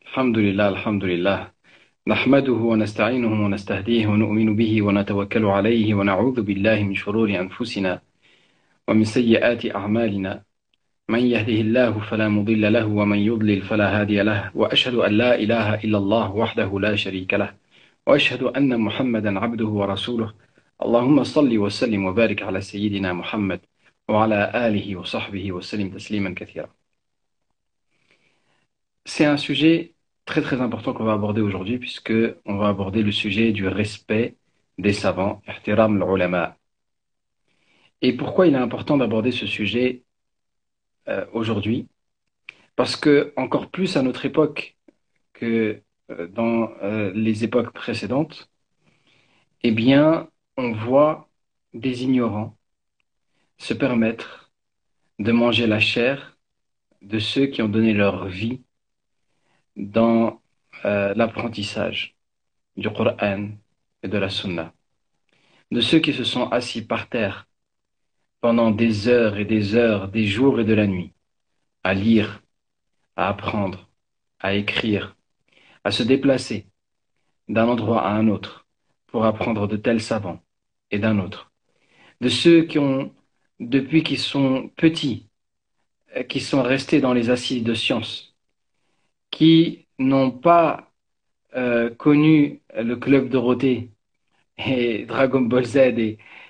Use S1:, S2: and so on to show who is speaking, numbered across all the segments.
S1: الحمد لله الحمد لله نحمده ونستعينه ونستهديه ونؤمن به ونتوكل عليه ونعوذ بالله من شرور أنفسنا ومن سيئات أعمالنا من يهده الله فلا مضل له ومن يضلل فلا هادي له وأشهد أن لا إله إلا الله وحده لا شريك له وأشهد أن محمدا عبده ورسوله اللهم صل وسلم وبارك على سيدنا محمد وعلى آله وصحبه وسلم تسليما كثيرا. C'est un sujet très très important qu'on va aborder aujourd'hui puisque on va aborder le sujet du respect des savants, ihtiram al-ulama. Et pourquoi il est important d'aborder ce sujet aujourd'hui? Parce que encore plus à notre époque que dans les époques précédentes, eh bien, on voit des ignorants se permettre de manger la chair de ceux qui ont donné leur vie dans l'apprentissage du Coran et de la Sunna, de ceux qui se sont assis par terre pendant des heures et des heures, des jours et de la nuit, à lire, à apprendre, à écrire, à se déplacer d'un endroit à un autre pour apprendre de tels savants et d'un autre, de ceux qui ont, depuis qu'ils sont petits, qui sont restés dans les assises de science, qui n'ont pas connu le Club Dorothée et Dragon Ball Z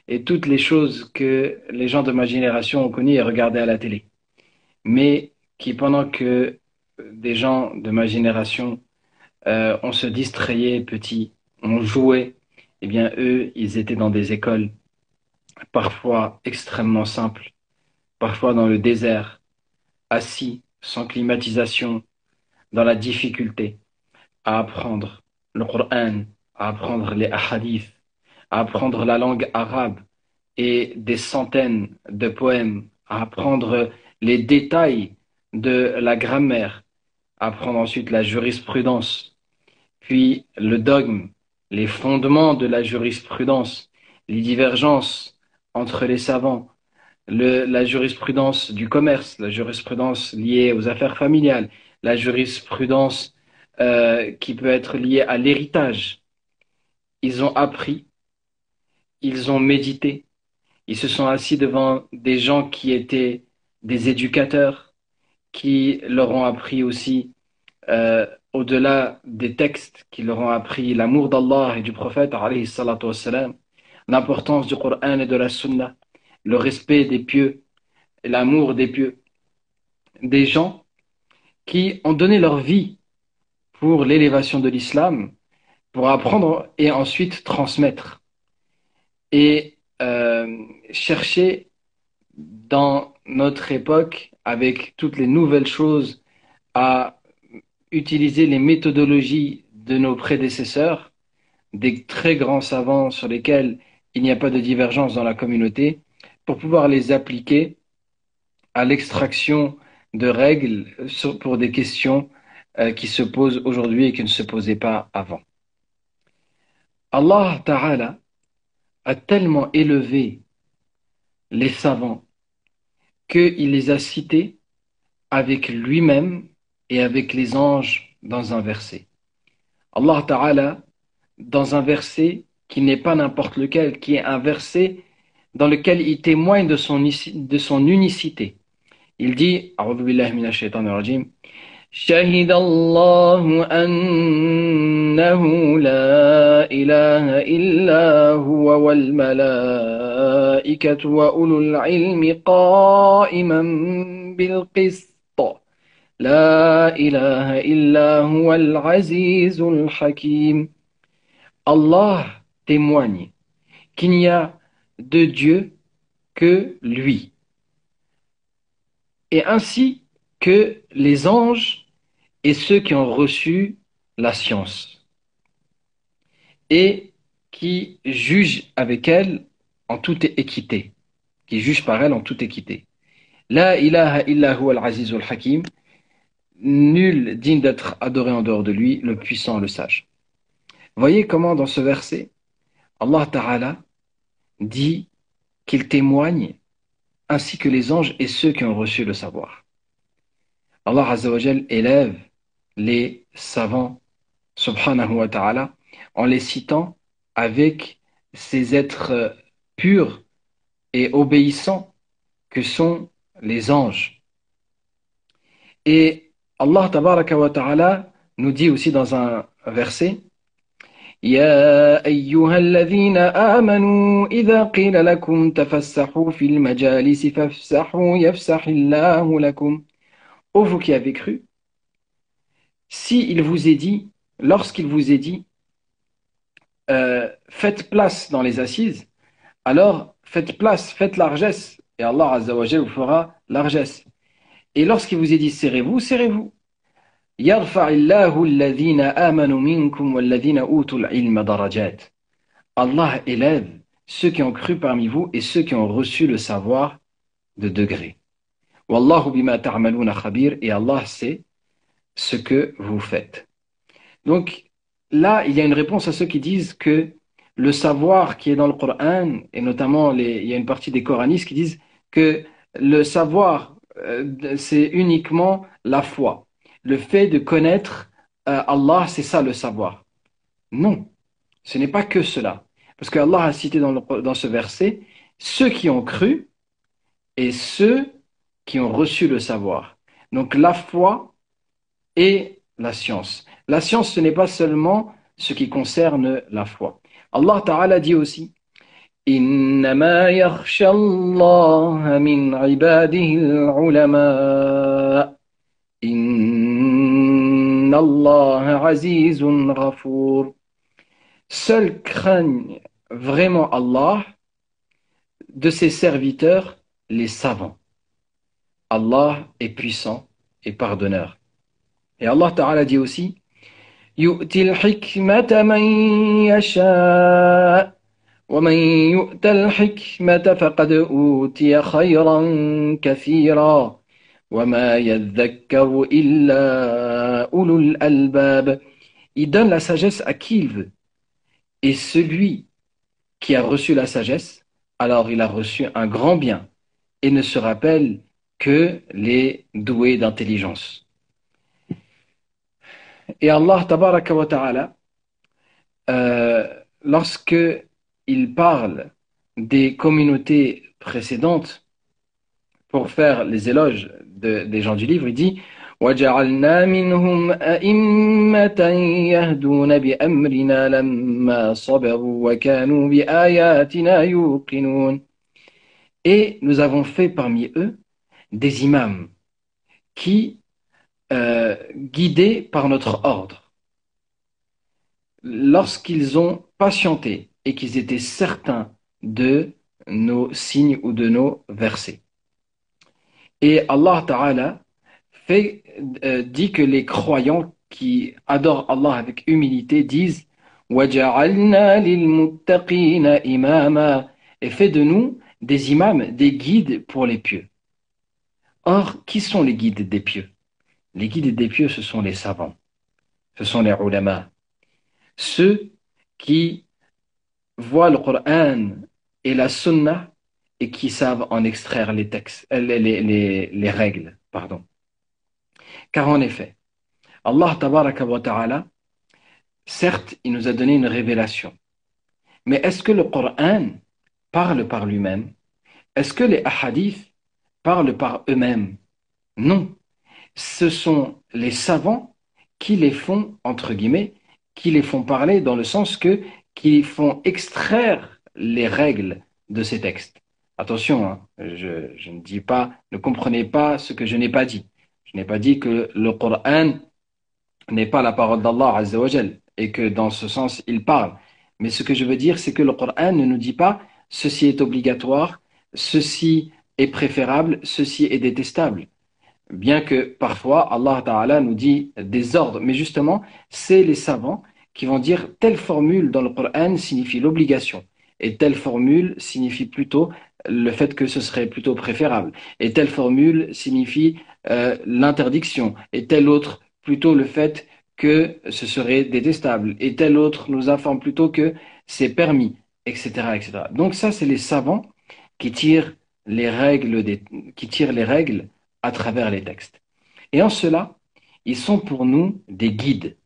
S1: et toutes les choses que les gens de ma génération ont connues et regardées à la télé. Mais qui, pendant que des gens de ma génération, on se distrayait petit, on jouait, eh bien eux, ils étaient dans des écoles parfois extrêmement simples, parfois dans le désert, assis, sans climatisation, dans la difficulté, à apprendre le Coran, à apprendre les hadiths, à apprendre la langue arabe et des centaines de poèmes, à apprendre les détails de la grammaire, à apprendre ensuite la jurisprudence, puis le dogme, les fondements de la jurisprudence, les divergences entre les savants, la jurisprudence du commerce, la jurisprudence liée aux affaires familiales, la jurisprudence qui peut être liée à l'héritage. Ils ont appris, ils ont médité, ils se sont assis devant des gens qui étaient des éducateurs, qui leur ont appris aussi, au-delà des textes, qui leur ont appris l'amour d'Allah et du prophète, alayhi salatu wassalam, l'importance du Coran et de la Sunna, le respect des pieux, l'amour des pieux, des gens qui ont donné leur vie pour l'élévation de l'islam, pour apprendre et ensuite transmettre. Et chercher dans notre époque, avec toutes les nouvelles choses, à utiliser les méthodologies de nos prédécesseurs, des très grands savants sur lesquels il n'y a pas de divergence dans la communauté, pour pouvoir les appliquer à l'extraction de règles pour des questions qui se posent aujourd'hui et qui ne se posaient pas avant. Allah Ta'ala a tellement élevé les savants qu'il les a cités avec lui-même et avec les anges dans un verset. Allah Ta'ala, dans un verset qui n'est pas n'importe lequel, qui est un verset dans lequel il témoigne de son unicité. Il dit, A'udhu billahi minash shaitanir rajim, شهد الله أنه لا إله إلا هو والملائكة وأولو العلم قائما بالقسط لا إله إلا هو العزيز الحكيم. Allah témoigne qu'il n'y a de Dieu que lui, et ainsi que les anges et ceux qui ont reçu la science, et qui jugent avec elle en toute équité, qui jugent par elle en toute équité. La ilaha illa huwa al-azizul hakim, nul digne d'être adoré en dehors de lui, le puissant, le sage. Voyez comment dans ce verset, Allah Ta'ala dit qu'il témoigne ainsi que les anges et ceux qui ont reçu le savoir. Allah Azza wa Jal élève les savants, subhanahu wa ta'ala, en les citant avec ces êtres purs et obéissants que sont les anges. Et Allah tabaraka wa ta'ala nous dit aussi dans un verset يا أيها الذين آمنوا إذا قيل لكم تفسحوا في المجالس فافسحوا يفسح الله لكم. Ô vous qui avez cru, si il vous est dit, lorsqu'il vous est dit, faites place dans les assises, alors faites place, faites largesse, et Allah Azza wa Jalla vous fera largesse. Et lorsqu'il vous est dit serrez-vous, serrez-vous. يرفع الله الذين آمنوا منكم والذين أوتوا العلم درجات. Allah élève ceux qui ont cru parmi vous et ceux qui ont reçu le savoir de degré. Wallahu bima ta'maluna khabir, et Allah sait ce que vous faites. Donc là, il y a une réponse à ceux qui disent que le savoir qui est dans le Coran, et notamment il y a une partie des coranistes qui disent que le savoir, c'est uniquement la foi. Le fait de connaître Allah, c'est ça le savoir. Non, ce n'est pas que cela. Parce que Allah a cité dans ce verset ceux qui ont cru et ceux qui ont reçu le savoir. Donc la foi et la science. La science, ce n'est pas seulement ce qui concerne la foi. Allah Ta'ala dit aussi إنما يخشى الله من عباده العلماء إن الله عزيز غفور. Seuls craignent vraiment Allah de ses serviteurs, les savants. Allah est puissant et pardonneur. Et Allah Ta'ala dit aussi يؤتي الحكمة من يشاء ومن يؤت الحكمة فقد أوتي خيرا كثيرا وما يذكر إلا أولو الألباب. Il donne la sagesse à qui il veut. Et celui qui a reçu la sagesse, alors il a reçu un grand bien et ne se rappelle que les doués d'intelligence. Et Allah tabaraka wa ta'ala, lorsque il parle des communautés précédentes pour faire les éloges des gens du livre, il dit وَجَعَلْنَا مِنْهُمْ أَئِمَّةً يَهْدُونَ بِأَمْرِنَا لَمَّا صَبَرُوا وَكَانُوا بِآيَاتِنَا يُوقِنُونَ. Et nous avons fait parmi eux des imams qui, guidés par notre ordre, lorsqu'ils ont patienté et qu'ils étaient certains de nos signes ou de nos versets. Et Allah Ta'ala dit que les croyants qui adorent Allah avec humilité disent وَجَعَلْنَا لِلْمُتَّقِينَ إِمَامًا, et fait de nous des imams, des guides pour les pieux. Or, qui sont les guides des pieux? Les guides des pieux, ce sont les savants, ce sont les ulama, ceux qui voient le Coran et la Sunna et qui savent en extraire les textes, les règles, pardon. Car en effet, Allah tabaraka wa ta'ala, certes, il nous a donné une révélation. Mais est-ce que le Coran parle par lui-même? Est-ce que les hadiths parlent par eux-mêmes? Non. Ce sont les savants qui les font, entre guillemets, qui les font parler dans le sens qui font extraire les règles de ces textes. Attention, hein, je ne dis pas, ne comprenez pas ce que je n'ai pas dit. Je n'ai pas dit que le Coran n'est pas la parole d'Allah Azza wa Jal et que dans ce sens il parle. Mais ce que je veux dire, c'est que le Coran ne nous dit pas ceci est obligatoire, ceci est préférable, ceci est détestable. Bien que parfois Allah Ta'ala nous dit des ordres, mais justement, c'est les savants qui vont dire telle formule dans le Coran signifie l'obligation et telle formule signifie plutôt le fait que ce serait plutôt préférable et telle formule signifie l'interdiction et telle autre plutôt le fait que ce serait détestable et telle autre nous informe plutôt que c'est permis, etc., etc. Donc ça, c'est les savants qui tirent les règles à travers les textes. Et en cela, ils sont pour nous des guides.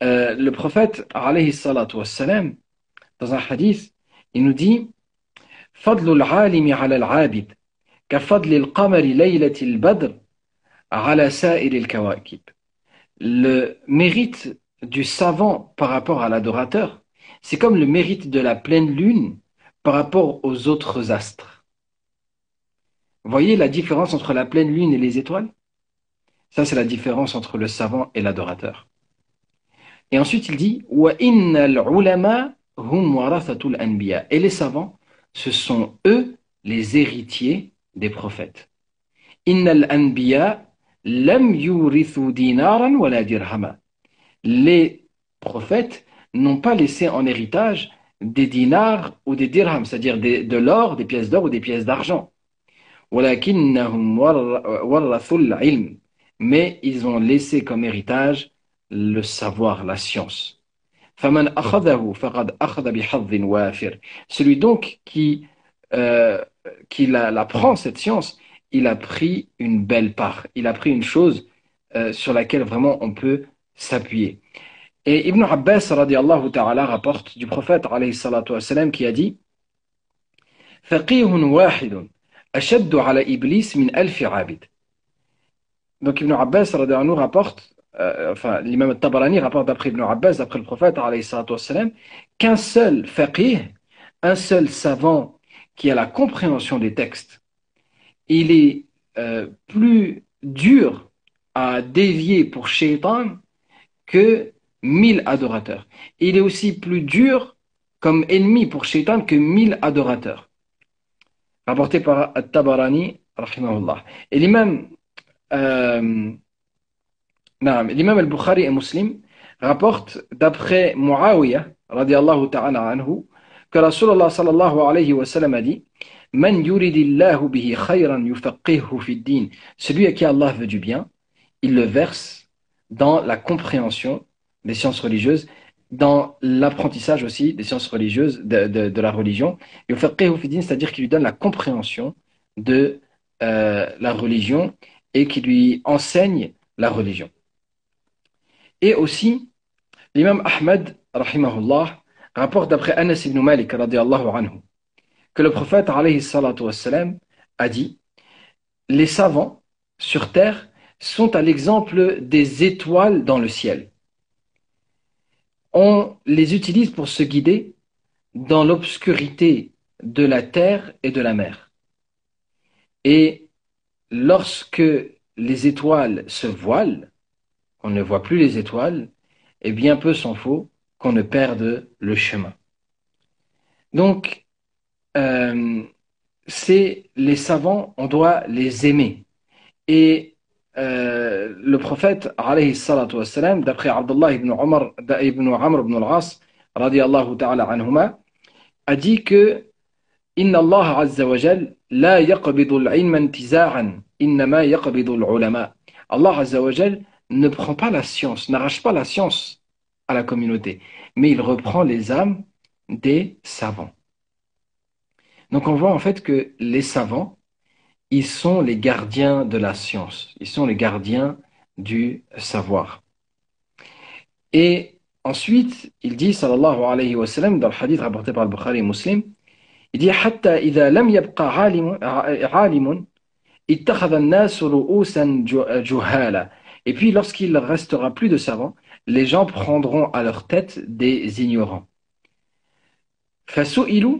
S1: Le prophète, alayhi salatu wassalam, dans un hadith, il nous dit فضل العالم على العابد كفضل القمر ليلة البدر على سائر الكواكب. Le mérite du savant par rapport à l'adorateur, c'est comme le mérite de la pleine lune par rapport aux autres astres. Vous voyez la différence entre la pleine lune et les étoiles? Ça, c'est la différence entre le savant et l'adorateur. Et ensuite, il dit وَإِنَّ الْعُلَمَاءَ هُمْ وَرَثَةُ الْأَنْبِيَاءِ. Et les savants, ce sont eux les héritiers des prophètes. إِنَّ الْأَنْبِيَاءَ لَمْ يُورِثُوا دِينَارًا وَلَا دِرْهَمًا. Les prophètes n'ont pas laissé en héritage des dinars ou des dirhams, c'est-à-dire de l'or, des pièces d'or ou des pièces d'argent. وَلَكِنَّهُمْ وَرَّثُوا الْعِلْمَ. Mais ils ont laissé comme héritage le savoir, la science. فَمَنْ أَخَذَهُ فَقَدْ أَخَذَ بِحَظٍ وَافِرٍ. Celui donc qui la prend, cette science, il a pris une belle part. Il a pris une chose sur laquelle vraiment on peut s'appuyer. Et Ibn Abbas radiallahu ta'ala rapporte du prophète alayhi salatu wassalam qui a dit فَقِيهٌ وَاحِدٌ أَشَدُّ عَلَى إِبْلِيسِ مِنْ أَلْفِ عَابِدٍ. Donc Ibn Abbas radiallahu anhu rapporte, enfin l'imam al-Tabarani rapporte d'après Ibn Abbas, d'après le prophète alayhi salatu wassalam, qu'un seul faqih, un seul savant qui a la compréhension des textes, il est plus dur à dévier pour shaitan que 1000 adorateurs. Il est aussi plus dur comme ennemi pour shaitan que 1000 adorateurs. Rapporté par At-Tabarani, rahimahullah. Et euh, l'imam al-Bukhari et Muslim rapporte d'après Muawiyah, radiallahu ta'ala anhu, que Rasulullah sallallahu alayhi wa sallam a dit Man yuridillahu bihi khayran yufaqihu fi din. Celui à qui Allah veut du bien, il le verse dans la compréhension des sciences religieuses, dans l'apprentissage aussi des sciences religieuses, de la religion. Yufaqihu fi din, c'est-à-dire qu'il lui donne la compréhension de la religion et qui lui enseigne la religion. Et aussi, l'imam Ahmed, rahimahullah, rapporte d'après Anas ibn Malik, radiallahu anhu, que le prophète, alayhi salatu wassalam, a dit les savants sur terre sont à l'exemple des étoiles dans le ciel. On les utilise pour se guider dans l'obscurité de la terre et de la mer. Et lorsque les étoiles se voilent, on ne voit plus les étoiles, et bien peu s'en faut qu'on ne perde le chemin. Donc, c'est les savants, on doit les aimer. Et le prophète, alayhi salatu wassalam, d'après Abdullah ibn Amr ibn al-As, radiallahu ta'ala anhuma, a dit que Inna Allah azza wa jal la yaqbidu al-ilma intiza'an, innama yaqbidu al-ulama. Allah azza wa jal ne prend pas la science, n'arrache pas la science à la communauté, mais il reprend les âmes des savants. Donc on voit en fait que les savants, ils sont les gardiens de la science, ils sont les gardiens du savoir. Et ensuite, il dit, sallallahu alayhi wa sallam, dans le hadith rapporté par le Bukhari et Muslim, il dit, حتى إذا لم يبقى عالم اتخذ الناس رؤوسا جهالا. Et puis, lorsqu'il ne restera plus de savants, les gens prendront à leur tête des ignorants. فسئلوا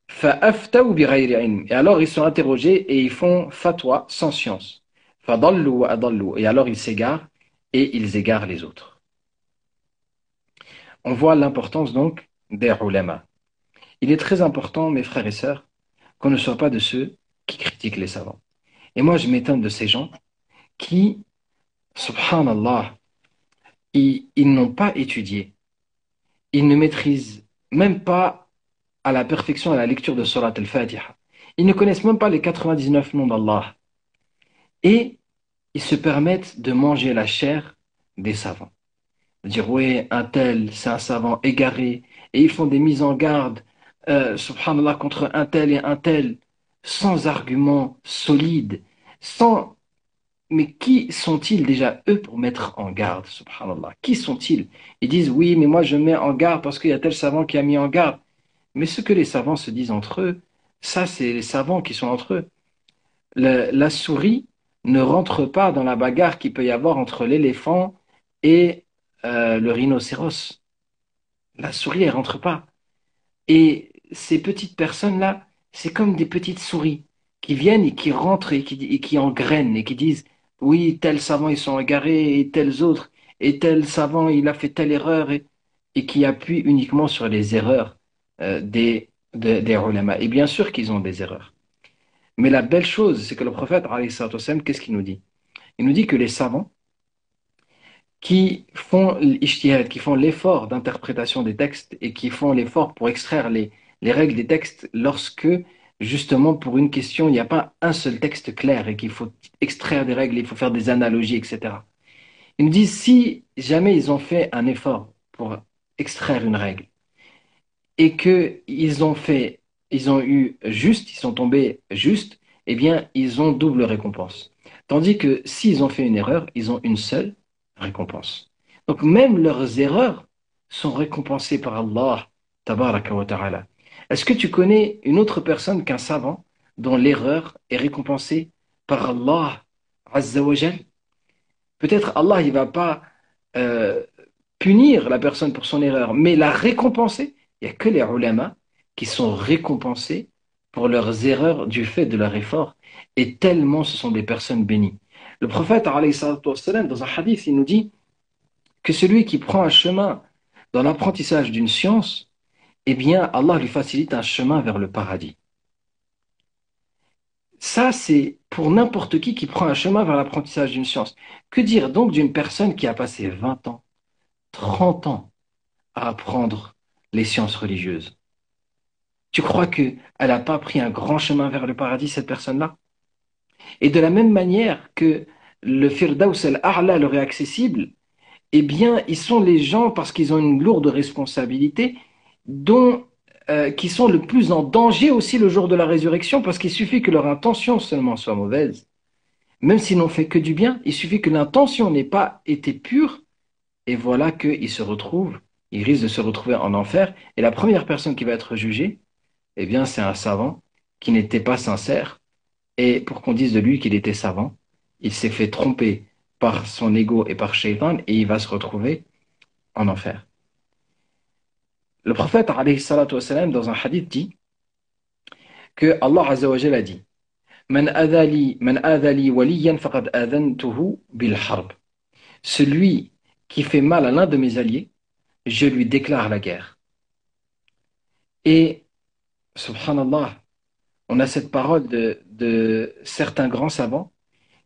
S1: فأفتوا بغير علم. Et alors, ils sont interrogés et ils font fatwa sans science. فضلوا وأضلوا. Et alors, ils s'égarent et ils égarent les autres. On voit l'importance donc des ulama. Il est très important, mes frères et sœurs, qu'on ne soit pas de ceux qui critiquent les savants. Et moi, je m'étonne de ces gens qui, subhanallah, ils n'ont pas étudié. Ils ne maîtrisent même pas à la perfection la lecture de Surat al-Fatiha. Ils ne connaissent même pas les 99 noms d'Allah. Et ils se permettent de manger la chair des savants. De dire, oui, un tel, c'est un savant égaré. Et ils font des mises en garde, subhanallah, contre un tel et un tel, sans arguments solides, sans mais qui sont-ils déjà, eux, pour mettre en garde, subhanallah? Qui sont-ils? Ils disent, oui, mais moi je mets en garde parce qu'il y a tel savant qui a mis en garde. Mais ce que les savants se disent entre eux, ça, c'est les savants qui sont entre eux. La souris ne rentre pas dans la bagarre qu'il peut y avoir entre l'éléphant et le rhinocéros. La souris, elle rentre pas. Et ces petites personnes-là, c'est comme des petites souris qui viennent et qui rentrent et qui engrainent et qui disent, oui, tels savants, ils sont égarés et tels autres, et tel savant, il a fait telle erreur, et qui appuient uniquement sur les erreurs des ulama. Et bien sûr qu'ils ont des erreurs. Mais la belle chose, c'est que le prophète, alayhi salatu wassalam, qu'est-ce qu'il nous dit? Il nous dit que les savants qui font l'ijtihad, qui font l'effort d'interprétation des textes et qui font l'effort pour extraire les règles des textes lorsque, justement, pour une question, il n'y a pas un seul texte clair et qu'il faut extraire des règles, il faut faire des analogies, etc. Ils nous disent, si jamais ils ont fait un effort pour extraire une règle et ils ont eu juste, ils sont tombés juste, eh bien, ils ont double récompense. Tandis que s'ils ont fait une erreur, ils ont une seule récompense. Donc, même leurs erreurs sont récompensées par Allah, tabaraka wa ta'ala. Est-ce que tu connais une autre personne qu'un savant dont l'erreur est récompensée par Allah, azza wa jal? Peut-être Allah, il va pas euh, punir la personne pour son erreur, mais la récompenser. Il n'y a que les ulama qui sont récompensés pour leurs erreurs du fait de leur effort, et tellement ce sont des personnes bénies. Le prophète, alayhi salatu wassalam, dans un hadith, il nous dit que celui qui prend un chemin dans l'apprentissage d'une science, eh bien, Allah lui facilite un chemin vers le paradis. Ça, c'est pour n'importe qui prend un chemin vers l'apprentissage d'une science. Que dire donc d'une personne qui a passé 20 ans, 30 ans à apprendre les sciences religieuses? Tu crois qu'elle n'a pas pris un grand chemin vers le paradis, cette personne-là? Et de la même manière que le Firdaus al-A'la leur est accessible, eh bien, ils sont les gens, parce qu'ils ont une lourde responsabilité, qui sont le plus en danger aussi le jour de la résurrection, parce qu'il suffit que leur intention seulement soit mauvaise. Même s'ils n'ont fait que du bien, il suffit que l'intention n'ait pas été pure, et voilà qu'ils se retrouvent, ils risquent de se retrouver en enfer. Et la première personne qui va être jugée, eh bien, c'est un savant qui n'était pas sincère. Et pour qu'on dise de lui qu'il était savant, il s'est fait tromper par son ego et par Shaitan et il va se retrouver en enfer. Le prophète, alayhi salatu wassalam, dans un hadith, dit que Allah Azza wa Jalla a dit Man adali waliyan faqad adhantuhu bil harb. Celui qui fait mal à l'un de mes alliés, je lui déclare la guerre. Et, subhanallah, on a cette parole de certains grands savants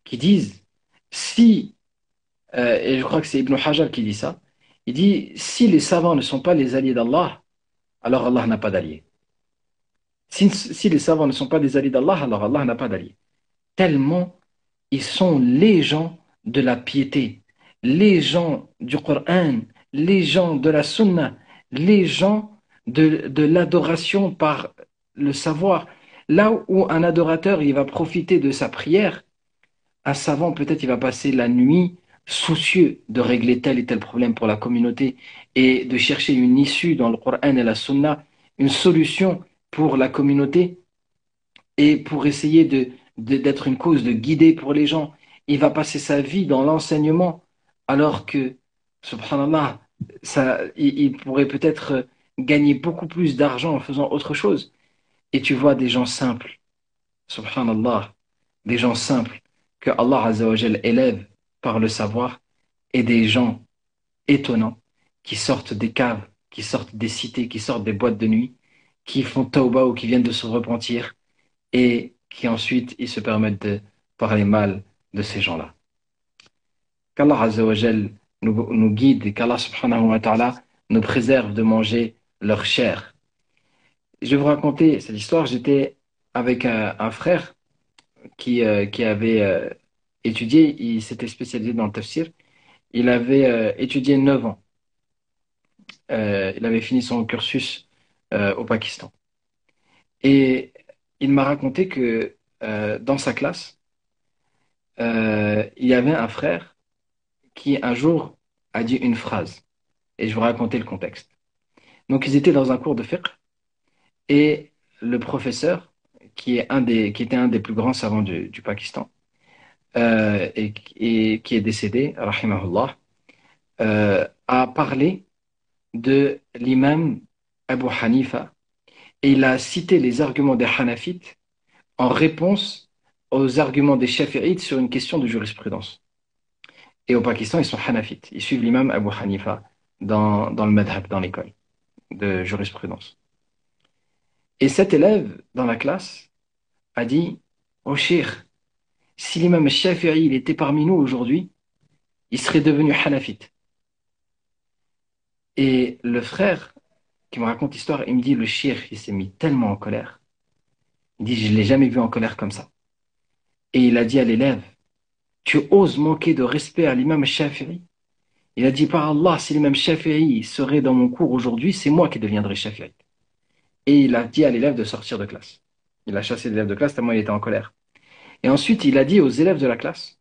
S1: qui disent, si, et je crois que c'est Ibn Hajar qui dit ça, il dit, si les savants ne sont pas les alliés d'Allah, alors Allah n'a pas d'alliés. Si les savants ne sont pas des alliés d'Allah, alors Allah n'a pas d'alliés. Tellement ils sont les gens de la piété, les gens du Coran, les gens de la Sunna, les gens de l'adoration par le savoir. Là où un adorateur il va profiter de sa prière, un savant peut-être il va passer la nuit soucieux de régler tel et tel problème pour la communauté et de chercher une issue dans le Coran et la Sunna, une solution pour la communauté et pour essayer d'être une cause de guider pour les gens. Il va passer sa vie dans l'enseignement, alors que, subhanallah, il pourrait peut-être gagner beaucoup plus d'argent en faisant autre chose. Et tu vois des gens simples, subhanallah, des gens simples que Allah Azza wa Jal élève par le savoir, et des gens étonnants qui sortent des caves, qui sortent des cités, qui sortent des boîtes de nuit, qui font tauba ou qui viennent de se repentir et qui ensuite ils se permettent de parler mal de ces gens-là. Qu'Allah Azza wa Jal nous guide et qu'Allah subhanahu wa ta'ala nous préserve de manger leur chair. Je vais vous raconter cette histoire. J'étais avec un frère qui avait étudié, il s'était spécialisé dans le tafsir. Il avait étudié 9 ans. Il avait fini son cursus au Pakistan. Et il m'a raconté que dans sa classe, il y avait un frère qui un jour a dit une phrase. Et je vais vous raconter le contexte. Donc ils étaient dans un cours de fiqh et le professeur, qui était un des plus grands savants du Pakistan, et qui est décédé, rahimahullah, a parlé de l'imam Abu Hanifa et il a cité les arguments des Hanafites en réponse aux arguments des Shafi'ites sur une question de jurisprudence. Et au Pakistan, ils sont Hanafites. Ils suivent l'imam Abu Hanifa dans le madhab, dans l'école de jurisprudence. Et cet élève dans la classe a dit, oh cheikh, si l'imam Shafi'i il était parmi nous aujourd'hui, il serait devenu Hanafite. Et le frère qui me raconte l'histoire, il me dit, le cheikh, il s'est mis tellement en colère. Il dit, je ne l'ai jamais vu en colère comme ça. Et il a dit à l'élève, tu oses manquer de respect à l'imam Shafi'i? Il a dit, par Allah, si l'imam Shafi'i serait dans mon cours aujourd'hui, c'est moi qui deviendrais Shafi'i. Et il a dit à l'élève de sortir de classe. Il a chassé l'élève de classe tellement il était en colère. Et ensuite, il a dit aux élèves de la classe,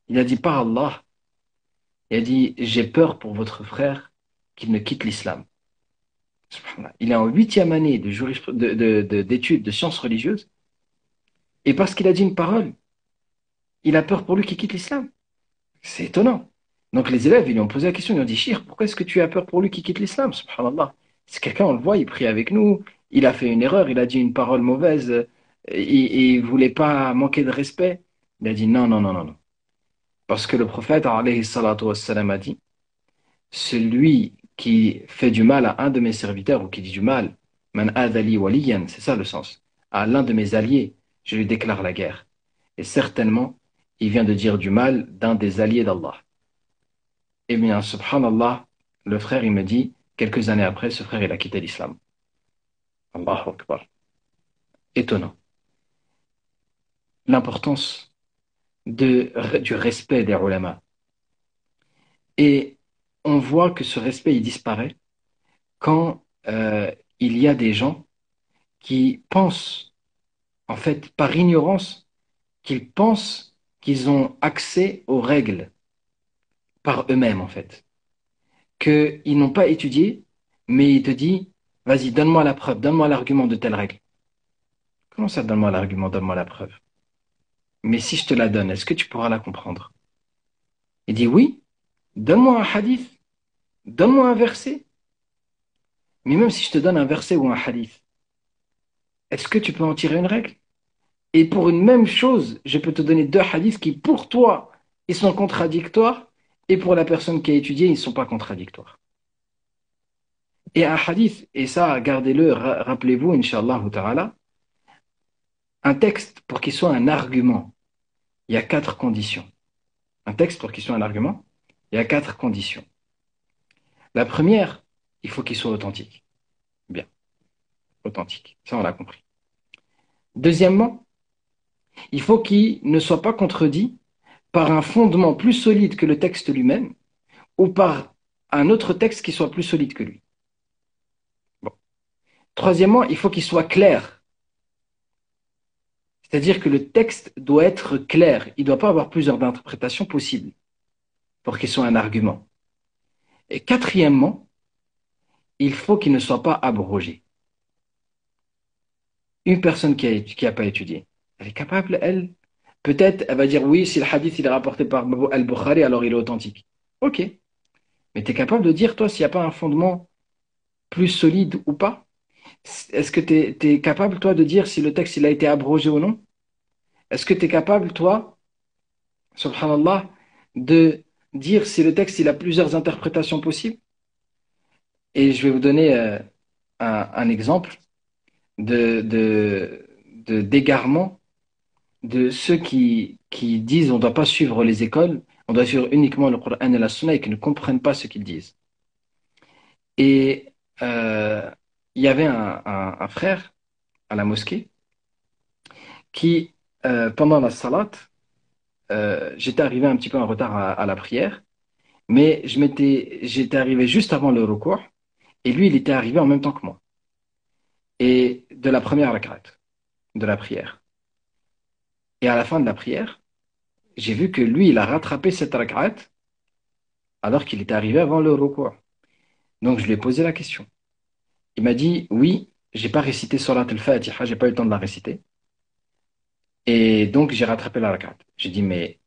S1: il a dit, par Allah, il a dit, j'ai peur pour votre frère qu'il ne quitte l'islam. Subhanallah. Il est en huitième année d'études de sciences religieuses, et parce qu'il a dit une parole, il a peur pour lui qu'il quitte l'islam. C'est étonnant. Donc les élèves, ils lui ont posé la question, ils lui ont dit, Cheikh, pourquoi est-ce que tu as peur pour lui qu'il quitte l'islam? Subhanallah. C'est quelqu'un, on le voit, il prie avec nous, il a fait une erreur, il a dit une parole mauvaise, et il voulait pas manquer de respect. Il a dit, non, non, non, non, non. Parce que le prophète, alayhi salatu wassalam, a dit, celui qui fait du mal à un de mes serviteurs ou qui dit du mal, man adali waliyan, c'est ça le sens, à l'un de mes alliés, je lui déclare la guerre. Et certainement, il vient de dire du mal d'un des alliés d'Allah. Eh bien, subhanallah, le frère, il me dit, quelques années après, ce frère, il a quitté l'islam. Allahu Akbar. Étonnant. L'importance du respect des ulama. Et on voit que ce respect, il disparaît quand il y a des gens qui pensent, en fait, par ignorance, qu'ils pensent qu'ils ont accès aux règles par eux-mêmes, en fait. Qu'ils n'ont pas étudié, mais il te dit, vas-y, donne-moi la preuve, donne-moi l'argument de telle règle. Comment ça, donne-moi l'argument, donne-moi la preuve? Mais si je te la donne, est-ce que tu pourras la comprendre? Il dit, oui, donne-moi un hadith, donne-moi un verset. Mais même si je te donne un verset ou un hadith, est-ce que tu peux en tirer une règle? Et pour une même chose, je peux te donner deux hadiths qui, pour toi, ils sont contradictoires, et pour la personne qui a étudié, ils ne sont pas contradictoires. Et un hadith, et ça, gardez-le, rappelez-vous, Inch'Allah ta'ala, un texte, pour qu'il soit un argument, il y a quatre conditions. Un texte, pour qu'il soit un argument, il y a quatre conditions. La première, il faut qu'il soit authentique. Bien, authentique. Ça, on l'a compris. Deuxièmement, il faut qu'il ne soit pas contredit par un fondement plus solide que le texte lui-même ou par un autre texte qui soit plus solide que lui. Bon. Troisièmement, il faut qu'il soit clair. C'est-à-dire que le texte doit être clair. Il ne doit pas avoir plusieurs interprétations possibles pour qu'il soit un argument. Et quatrièmement, il faut qu'il ne soit pas abrogé. Une personne qui a pas étudié, elle est capable, elle, peut-être, elle va dire oui, si le hadith il est rapporté par Al-Bukhari, alors il est authentique. Ok, mais tu es capable de dire, toi, s'il n'y a pas un fondement plus solide ou pas? Est-ce que tu es capable, toi, de dire si le texte il a été abrogé ou non? Est-ce que tu es capable, toi, subhanallah, de dire si le texte il a plusieurs interprétations possibles? Et je vais vous donner un exemple d'égarement de ceux qui disent on ne doit pas suivre les écoles, on doit suivre uniquement le Coran et la Sunna et qui ne comprennent pas ce qu'ils disent. Et il y avait un frère à la mosquée qui, pendant la salat, j'étais arrivé un petit peu en retard à la prière, mais j'étais arrivé juste avant le recours et lui, il était arrivé en même temps que moi. Et de la première rak'at, de la prière. Et à la fin de la prière, j'ai vu que lui, il a rattrapé cette rak'at alors qu'il était arrivé avant le recours. Donc, je lui ai posé la question. Il m'a dit, oui, j'ai pas récité Surat al-Fatiha, j'ai pas eu le temps de la réciter. Et donc, j'ai rattrapé la rak'at. J'ai dit, mais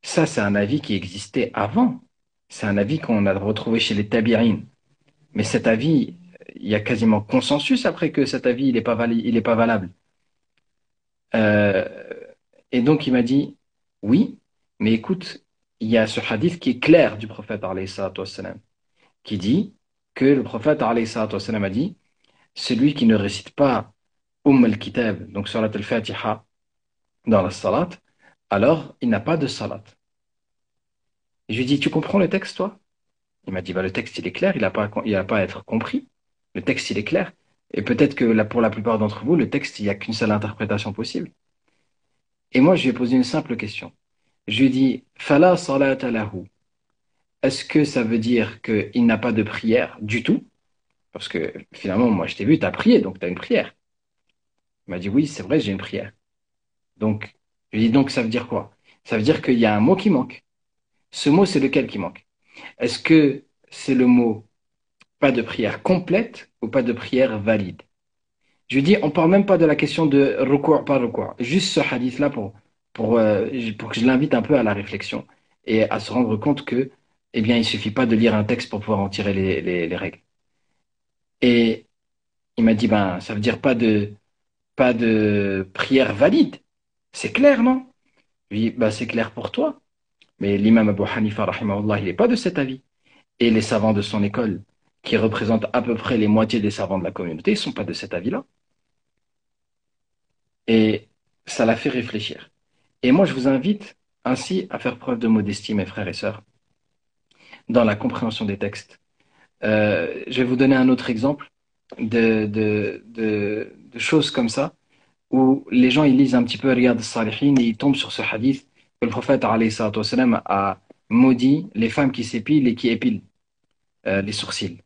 S1: ça, c'est un avis qui existait avant. C'est un avis qu'on a retrouvé chez les tabi'in. Mais cet avis, il y a quasiment consensus après que cet avis, il est pas valable. Euh, et donc, il m'a dit, oui, mais écoute, il y a ce hadith qui est clair du prophète, alayhi salatu wassalam, qui dit que le prophète, alayhi salatu wassalam, a dit, celui qui ne récite pas al-Kitab, donc surat al-Fatiha, dans la salat, alors il n'a pas de salat. Et je lui ai dit, tu comprends le texte, toi? Il m'a dit, bah, le texte, il est clair, il a pas à être compris. Le texte, il est clair. Et peut-être que là, pour la plupart d'entre vous, le texte, il n'y a qu'une seule interprétation possible. Et moi, je lui ai posé une simple question. Je lui ai dit, Fala salata lahu. Est-ce que ça veut dire qu'il n'a pas de prière du tout? Parce que finalement, moi, je t'ai vu, tu as prié, donc tu as une prière. Il m'a dit, oui, c'est vrai, j'ai une prière. Donc, je lui ai dit, donc ça veut dire quoi? Ça veut dire qu'il y a un mot qui manque. Ce mot, c'est lequel qui manque? Est-ce que c'est le mot pas de prière complète ou pas de prière valide? Je lui dis, on parle même pas de la question de recours par recours. Juste ce hadith-là pour que je l'invite un peu à la réflexion et à se rendre compte que, eh bien, il suffit pas de lire un texte pour pouvoir en tirer les règles. Et il m'a dit, ben, ça veut dire pas de prière valide. C'est clair, non? Je lui dis, bah, c'est clair pour toi. Mais l'imam Abu Hanifa, rahimahullah, il n'est pas de cet avis. Et les savants de son école, qui représentent à peu près les moitiés des savants de la communauté, ils ne sont pas de cet avis-là. Et ça l'a fait réfléchir. Et moi, je vous invite ainsi à faire preuve de modestie, mes frères et sœurs, dans la compréhension des textes. Je vais vous donner un autre exemple de choses comme ça, où les gens ils lisent un petit peu Riyad al-Salihin et ils tombent sur ce hadith que le prophète alayhi salatu wassalam, a maudit les femmes qui s'épilent et qui épilent les sourcils.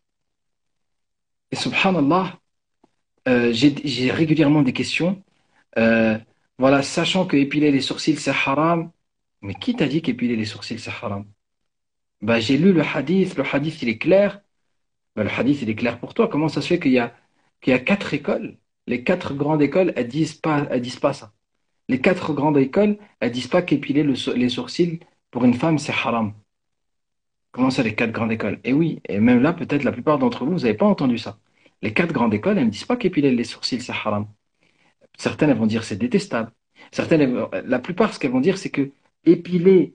S1: Et subhanallah, j'ai régulièrement des questions. Euh, voilà, sachant que épiler les sourcils c'est haram, mais qui t'a dit qu'épiler les sourcils c'est haram? Bah, j'ai lu le hadith il est clair. Bah, le hadith il est clair pour toi. Comment ça se fait qu'il y a quatre écoles? Les quatre grandes écoles, elles disent pas ça. Les quatre grandes écoles, elles disent pas qu'épiler les sourcils pour une femme c'est haram. Comment ça, les quatre grandes écoles? Et oui, et même là, peut-être la plupart d'entre vous, vous n'avez pas entendu ça. Les quatre grandes écoles, elles ne disent pas qu'épiler les sourcils c'est haram. Certaines, elles vont dire c'est détestable. Certaines, la plupart, ce qu'elles vont dire, c'est que épiler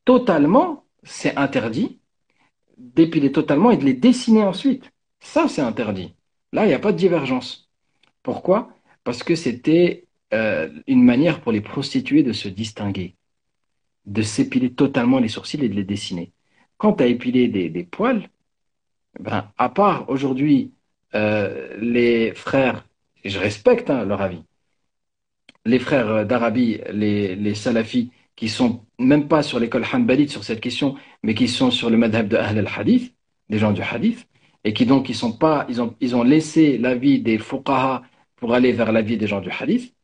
S1: totalement, c'est interdit. D'épiler totalement et de les dessiner ensuite. Ça, c'est interdit. Là, il n'y a pas de divergence. Pourquoi? Parce que c'était une manière pour les prostituées de se distinguer, de s'épiler totalement les sourcils et de les dessiner. Quant à épiler des poils, ben, à part aujourd'hui les frères, et je respecte hein, leur avis, les frères d'Arabie, les salafis, qui sont même pas sur l'école hanbalite sur cette question, mais qui sont sur le madhab de Ahl al-Hadith, des gens du Hadith, et qui donc ils ont laissé l'avis des fuqaha pour aller vers l'avis des gens du Hadith.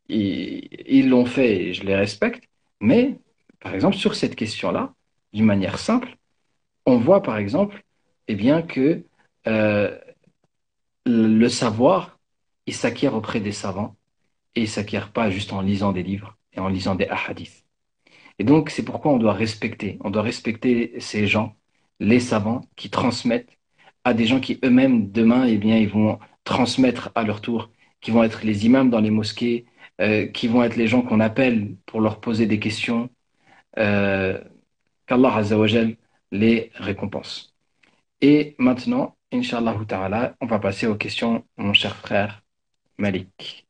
S1: Ils l'ont fait et je les respecte. Mais, par exemple, sur cette question-là, d'une manière simple, on voit par exemple eh bien, que euh, le savoir, il s'acquiert auprès des savants et il s'acquiert pas juste en lisant des livres et en lisant des hadiths. Et donc, c'est pourquoi on doit respecter ces gens, les savants, qui transmettent à des gens qui eux-mêmes, demain, eh bien, ils vont transmettre à leur tour, qui vont être les imams dans les mosquées, qui vont être les gens qu'on appelle pour leur poser des questions, euh, qu'Allah Azzawajal les récompense. Et maintenant, Inch'Allah ta'ala, on va passer aux questions, mon cher frère Malik.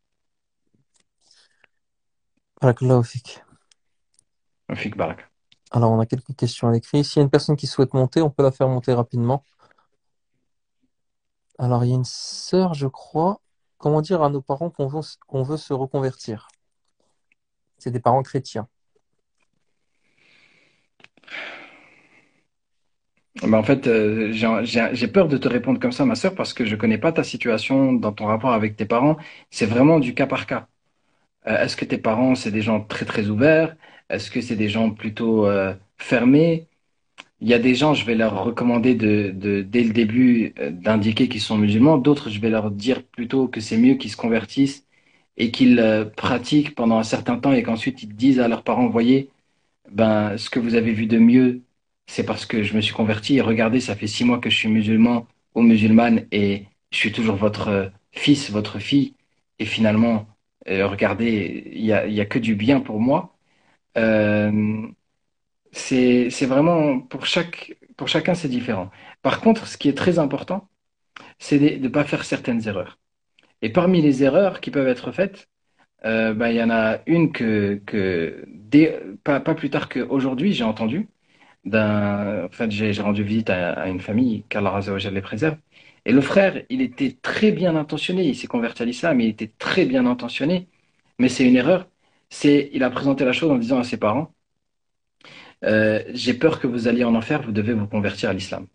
S2: Barakallahu fik.
S1: Fik Barak.
S2: Alors, on a quelques questions à l'écrit. S'il y a une personne qui souhaite monter, on peut la faire monter rapidement. Alors, il y a une sœur, je crois. Comment dire à nos parents qu'on veut se reconvertir? C'est des parents chrétiens.
S1: Ben, en fait, j'ai peur de te répondre comme ça, ma sœur, parce que je connais pas ta situation dans ton rapport avec tes parents. C'est vraiment du cas par cas. Est-ce que tes parents, c'est des gens très très ouverts? Est-ce que c'est des gens plutôt fermés? Il y a des gens, je vais leur recommander dès le début d'indiquer qu'ils sont musulmans. D'autres, je vais leur dire plutôt que c'est mieux qu'ils se convertissent et qu'ils pratiquent pendant un certain temps et qu'ensuite ils disent à leurs parents, voyez, ben, ce que vous avez vu de mieux, c'est parce que je me suis converti. Et regardez, ça fait 6 mois que je suis musulman ou musulmane et je suis toujours votre fils, votre fille. Et finalement, regardez, il y a que du bien pour moi. Euh, c'est vraiment, pour chacun, c'est différent. Par contre, ce qui est très important, c'est de ne pas faire certaines erreurs. Et parmi les erreurs qui peuvent être faites, ben, il y en a une pas plus tard qu'aujourd'hui, j'ai entendu en fait, j'ai rendu visite à une famille, qu'Allah Azza wa Jalla les préserve. Et le frère, il était très bien intentionné, il s'est converti à l'islam, il était très bien intentionné, mais c'est une erreur. Il a présenté la chose en disant à ses parents, j'ai peur que vous alliez en enfer, vous devez vous convertir à l'islam.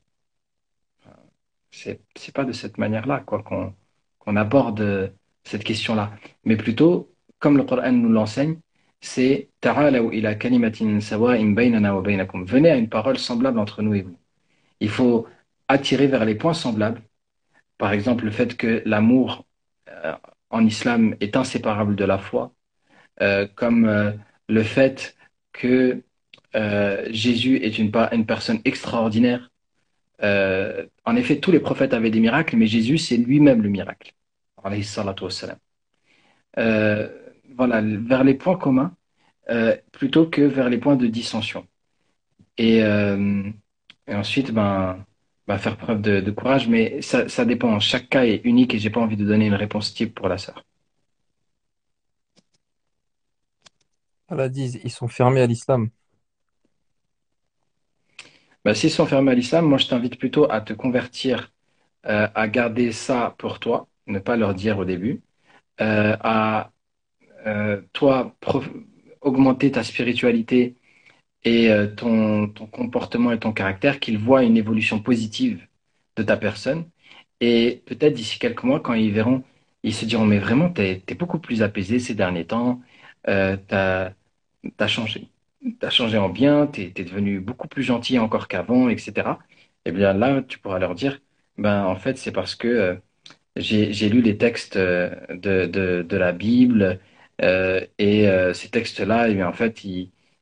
S1: C'est pas de cette manière-là, quoi, qu'on aborde cette question-là. Mais plutôt, comme le Coran nous l'enseigne, c'est ta'alaw ila kalimatin sawa'in baynana wa baynakum. Venez à une parole semblable entre nous et vous. Il faut attirer vers les points semblables. Par exemple, le fait que l'amour euh, en islam est inséparable de la foi, comme le fait que Jésus est une personne extraordinaire. En effet, tous les prophètes avaient des miracles, mais Jésus, c'est lui-même le miracle. Alayhi salatu wassalam. Euh, voilà, vers les points communs, plutôt que vers les points de dissension. Et, euh, et ensuite, faire preuve de courage, mais ça dépend. Chaque cas est unique et j'ai pas envie de donner une réponse type pour la sœur.
S2: Allah dit, ils sont fermés à l'islam.
S1: Bah, s'ils sont fermés à l'islam, moi je t'invite plutôt à te convertir, à garder ça pour toi, ne pas leur dire au début, à toi augmenter ta spiritualité et ton comportement et ton caractère, qu'ils voient une évolution positive de ta personne. Et peut-être d'ici quelques mois, quand ils verront, ils se diront, mais vraiment, t'es beaucoup plus apaisé ces derniers temps, t'as changé. T'as changé en bien, t'es devenu beaucoup plus gentil encore qu'avant, etc. Eh bien là, tu pourras leur dire, ben en fait, c'est parce que j'ai lu les textes de la Bible et ces textes-là, eh bien, en fait,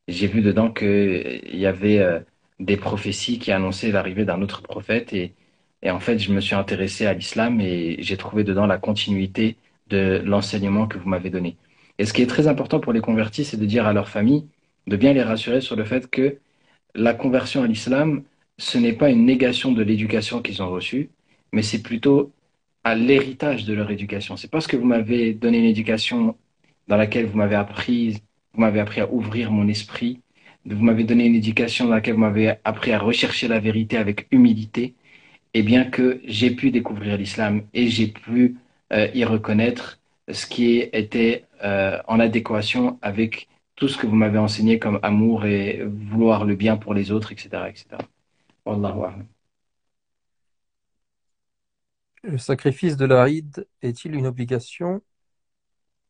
S1: j'ai vu dedans qu'il y avait des prophéties qui annonçaient l'arrivée d'un autre prophète et en fait, je me suis intéressé à l'islam et j'ai trouvé dedans la continuité de l'enseignement que vous m'avez donné. Et ce qui est très important pour les convertis, c'est de dire à leur famille, de bien les rassurer sur le fait que la conversion à l'islam, ce n'est pas une négation de l'éducation qu'ils ont reçue, mais c'est plutôt à l'héritage de leur éducation. C'est parce que vous m'avez donné une éducation dans laquelle vous m'avez appris à ouvrir mon esprit, vous m'avez donné une éducation dans laquelle vous m'avez appris à rechercher la vérité avec humilité, et bien que j'ai pu découvrir l'islam et j'ai pu y reconnaître ce qui était en adéquation avec tout ce que vous m'avez enseigné comme amour et vouloir le bien pour les autres, etc., etc. Wallahu a'lam.
S2: Le sacrifice de l'Aïd est-il une obligation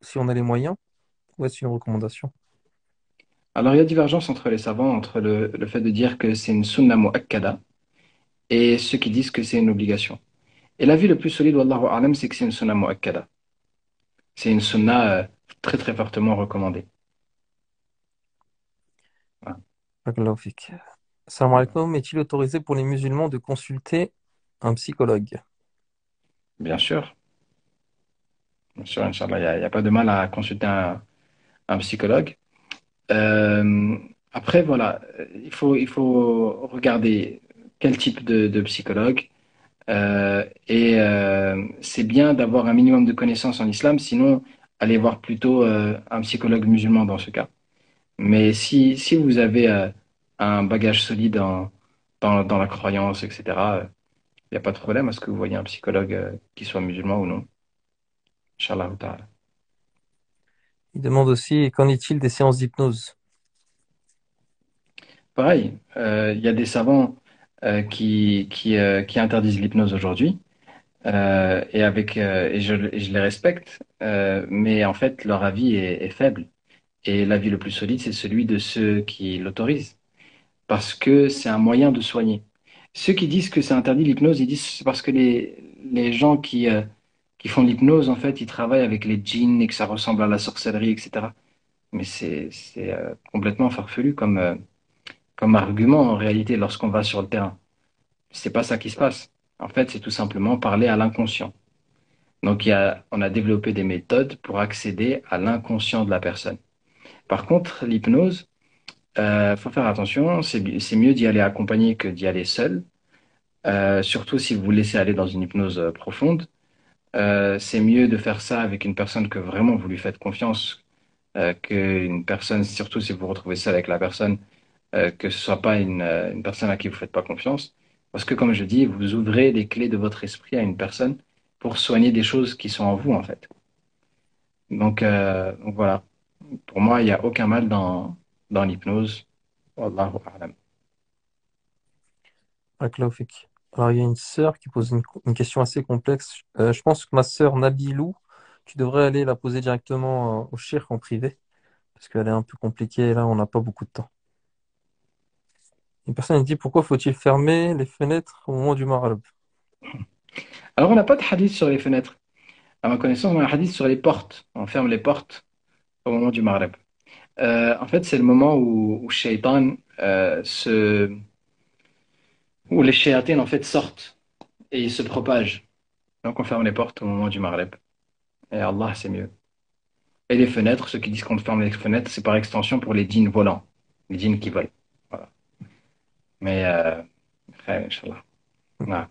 S2: si on a les moyens ou est-ce une recommandation?
S1: Alors, il y a divergence entre les savants, entre le fait de dire que c'est une sunna mu'akkada et ceux qui disent que c'est une obligation. Et l'avis le plus solide, wallahu a'lam, c'est que c'est une sunna mu'akkada. C'est une sunna très très fortement recommandée. Voilà.
S2: Barakallahu fik. Salam alaikum. Est-il autorisé pour les musulmans de consulter un psychologue?
S1: Bien sûr, Inch'Allah, il y a pas de mal à consulter un psychologue. Euh, Après, voilà, il faut regarder quel type de psychologue. C'est bien d'avoir un minimum de connaissances en islam, sinon, allez voir plutôt un psychologue musulman dans ce cas. Mais si vous avez un bagage solide dans la croyance, etc., il n'y a pas de problème à ce que vous voyez un psychologue qui soit musulman ou non. Inch'Allah ta'ala.
S2: Il demande aussi, qu'en est-il des séances d'hypnose?
S1: Pareil, il y a des savants qui interdisent l'hypnose aujourd'hui, et je les respecte, mais en fait, leur avis est faible. Et l'avis le plus solide, c'est celui de ceux qui l'autorisent, parce que c'est un moyen de soigner. Ceux qui disent que c'est interdit l'hypnose, ils disent que c'est parce que les gens qui font l'hypnose, en fait, ils travaillent avec les djinns et que ça ressemble à la sorcellerie, etc. Mais c'est complètement farfelu comme argument en réalité lorsqu'on va sur le terrain. C'est pas ça qui se passe. En fait, c'est tout simplement parler à l'inconscient. Donc, on a développé des méthodes pour accéder à l'inconscient de la personne. Par contre, l'hypnose, faut faire attention, c'est mieux d'y aller accompagné que d'y aller seul. Surtout si vous vous laissez aller dans une hypnose profonde. C'est mieux de faire ça avec une personne que vraiment vous lui faites confiance, qu'une personne, surtout si vous vous retrouvez seul avec la personne, que ce soit pas une personne à qui vous faites pas confiance. Parce que, comme je dis, vous ouvrez les clés de votre esprit à une personne pour soigner des choses qui sont en vous, en fait. Donc voilà. Pour moi, il n'y a aucun mal dans l'hypnose. Wallahu a'lam.
S2: Barakallahu. Alors, il y a une sœur qui pose une question assez complexe. Je pense que ma sœur Nabilou, tu devrais aller la poser directement au shirk en privé, parce qu'elle est un peu compliquée et là, on n'a pas beaucoup de temps. Une personne elle dit pourquoi faut-il fermer les fenêtres au moment du Maghreb?
S1: Alors, on n'a pas de hadith sur les fenêtres. À ma connaissance, on a un hadith sur les portes. On ferme les portes au moment du Maghreb. En fait, c'est le moment où Shaitan, où les shayatines, en fait, sortent et ils se propagent. Donc, on ferme les portes au moment du Maghreb. Et Allah, c'est mieux. Et les fenêtres, ceux qui disent qu'on ferme les fenêtres, c'est par extension pour les djinns volants, les djinns qui volent. Voilà. Mais, Inch'Allah. Voilà.